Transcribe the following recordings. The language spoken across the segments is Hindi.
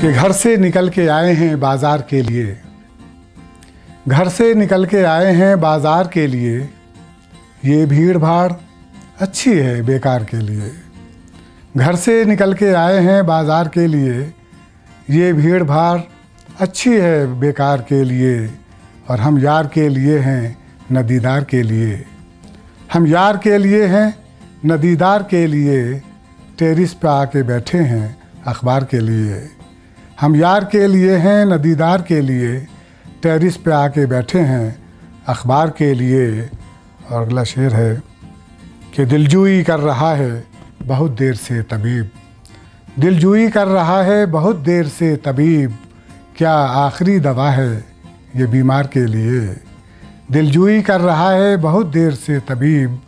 कि घर से निकल के आए हैं बाज़ार के लिए, घर से निकल के आए हैं बाज़ार के लिए, ये भीड़ भाड़ अच्छी है बेकार के लिए। घर से निकल के आए हैं बाज़ार के लिए, ये भीड़ भाड़ अच्छी है बेकार के लिए। और हम यार के लिए हैं न दीदार के लिए, हम यार के लिए हैं न दीदार के लिए। टेरिस पे आके बैठे हैं अखबार के लिए, हम यार के लिए हैं न दीदार के लिए। टेरिस पे आके बैठे हैं अखबार के लिए। और अगला शेर है कि दिलजुई कर रहा है बहुत देर से तबीब, दिलजुई कर रहा है बहुत देर से तबीब। क्या आखिरी दवा है ये बीमार के लिए। दिलजुई कर रहा है बहुत देर से तबीब,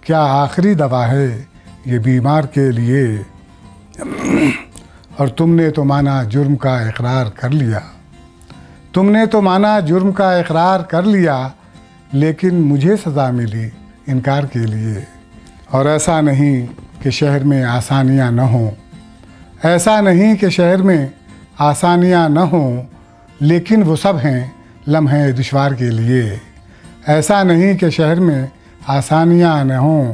क्या आखिरी दवा है ये बीमार के लिए। और तुमने तो माना जुर्म का इकरार कर लिया, तुमने तो माना जुर्म का इकरार कर लिया, लेकिन मुझे सज़ा मिली इनकार के लिए। और ऐसा नहीं कि शहर में आसानियाँ न हों, ऐसा नहीं कि शहर में आसानियाँ न हों, लेकिन वो सब हैं लम्हे दुश्वार के लिए। ऐसा नहीं कि शहर में आसानियाँ न हों,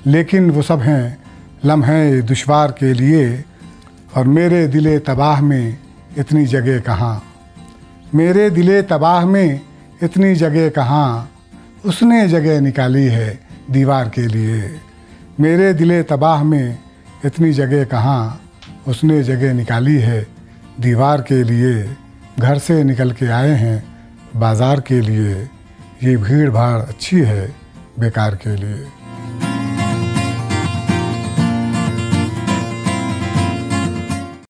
लेकिन वो सब हैं लम्हे दुश्वार के लिए। और मेरे दिले तबाह में इतनी जगह कहाँ, मेरे दिले तबाह में इतनी जगह कहाँ, उसने जगह निकाली है दीवार के लिए। मेरे दिले तबाह में इतनी जगह कहाँ, उसने जगह निकाली है दीवार के लिए। घर से निकल के आए हैं बाज़ार के लिए, ये भीड़ भाड़ अच्छी है बेकार के लिए।